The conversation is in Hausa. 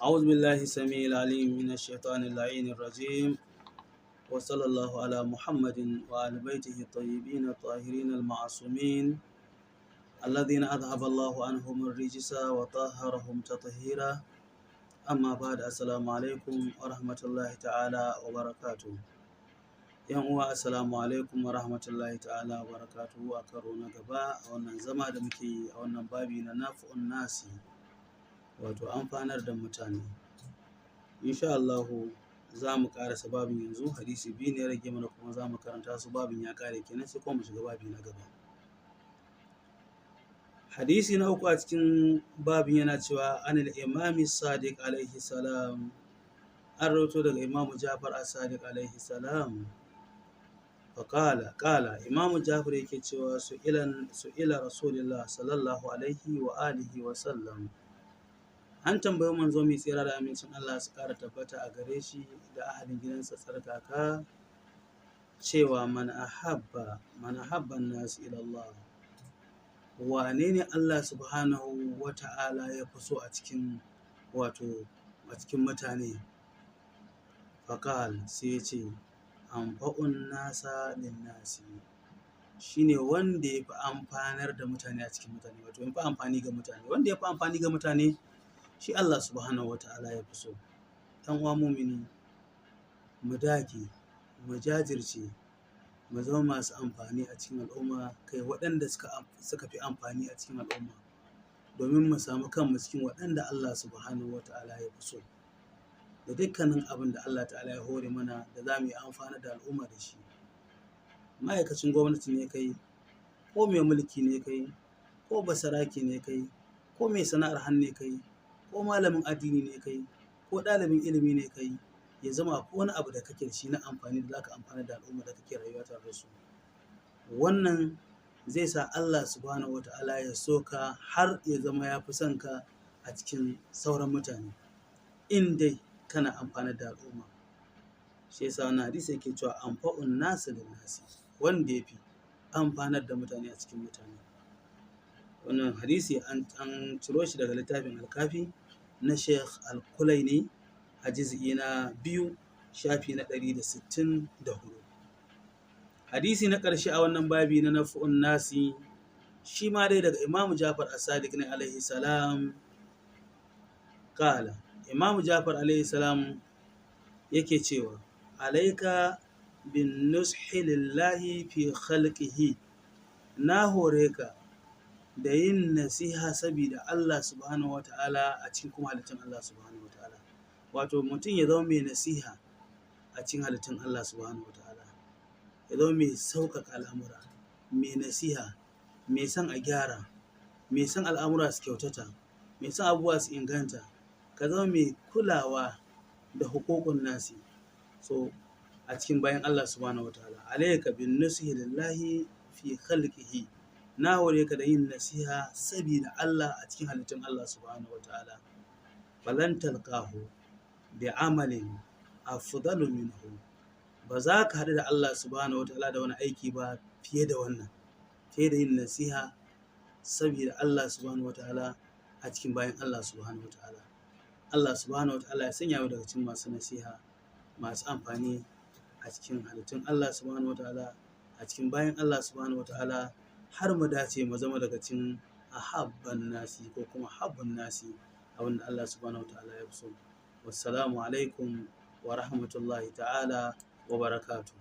أعوذ بالله السميع العليم من الشيطان اللعين الرجيم وصلى الله على محمد وآل بيته الطيبين الطاهرين المعصومين الذين أذهب الله عنهم الرجس وطهرهم تطهيرا أما بعد السلام عليكم ورحمة الله تعالى وبركاته yan uwa assalamu alaikum wa rahmatullahi ta'ala wa barakatuhu a karo na gaba a wannan zama da muke yi a wannan babi na nafi'un nasi wato amfanar da mutane. Insha Allah za mu karasa babin yanzu, hadisi biyu ne rage mana kuma za mu karanta su, babin ya kare kenan sai kuma mu shiga babi na gaba. Hadisi na uku a cikin babin yana cewa anil imami sadiq alaihi salam, an rawaito daga imamu Ja'far as-Sadiq alaihi salam. Kala imamu Jafar yake cewa su ila rasulullah sallallahu alaihi wa alihi wa sallam, an tambayi manzo mai tsira da amincin Allah su kara tabbata a gare shi da ahalin gidansa tsarkaka cewa man ahabba nasu ila Allah, wane ne Allah subhanahu wa ta'ala ya fi so a cikin mutane? Fakal sai ya ce amfa'un nasa linnasi, shine wanda ya fi amfanar da mutane a cikin mutane, wato ya fi amfani ga mutane. Wanda ya fi amfani ga mutane shi Allah subhanahu wa ta'ala ya fi so. Ɗan uwa mumini, mu dage, mu jajirce, mu zama masu amfani a cikin al'umma, kai waɗanda suka fi amfani a cikin al'umma, domin mu samu kanmu cikin waɗanda Allah subhanahu wa ta'ala ya fi so. Da dukkanin abin da Allah ta'ala ya hore mana da za mu yi amfani da al'umma da shi. Ma'aikacin gwamnati ne kai, ko mai mulki ne kai, ko basarake ne kai, ko mai sana'ar hannu ne kai, ko malamin addini ne kai, ko ɗalibin ilimi ne kai, ya zama ko wani abu da kake da shi na amfani da za ka amfani da al'umma da kake rayuwa tare da su. Wannan zai sa Allah subhanahu wa ta'ala ya so ka har ya zama ya fi son ka a cikin sauran mutane, in dai kana amfani da al'umma. Shi yasa wannan hadisi yake cewa amfa'un nasu linnasi, wanda ya fi amfanar da mutane a cikin mutane. Wannan hadisi an ciro shi daga littafin Al-Kafi na Sheikh Al-Kulaini a juz'i na 2 shafi na 164. Hadisi na ƙarshe a wannan babi na nafi'un nasi shi ma dai daga Imam Ja'far as-Sadiq ne alaihi salam. Kala Imam Ja'far alaihi salam yake cewa alaika bin nushi lillahi fi khalqihi, na hore ka da yin nasiha saboda Allah subhanahu wa ta'ala a cikin kuma halittun Allah subhanahu wa ta'ala. Wato mutum ya zama mai nasiha a cikin halittun Allah subhanahu wa ta'ala, ya zama mai sauƙaƙa al'amura, mai nasiha, mai son a gyara, mai son al'amura su kyautata, mai son abubuwa su inganta, ka zama mai kulawa da hukukun nasi. So a cikin bayan Allah subhanahu wa ta'ala, alayka bin nusihi lillahi fi khalqihi, na hore ka da yin nasiha saboda Allah a cikin halittun Allah subhanahu wa ta'ala. Falan talqahu bi amalin afdalu minhu, ba za ka haɗu da Allah subhanahu wa ta'ala da wani aiki ba fiye da wannan, fiye da yin nasiha saboda Allah subhanahu wa ta'ala a cikin bayan Allah subhanahu wa ta'ala. Allah subhanahu wa ta'ala ya sanya mu daga cikin masu nasiha, masu amfani a cikin halittun Allah subhanahu wa ta'ala, a cikin bayan Allah subhanahu wa ta'ala, har mu dace mu zama daga cikin ahabban nasi ko kuma habbun nasi, abinda Allah subhanahu wa ta'ala ya fi so. Wassalamu alaikum wa rahmatullahi ta'ala wa barakatuh.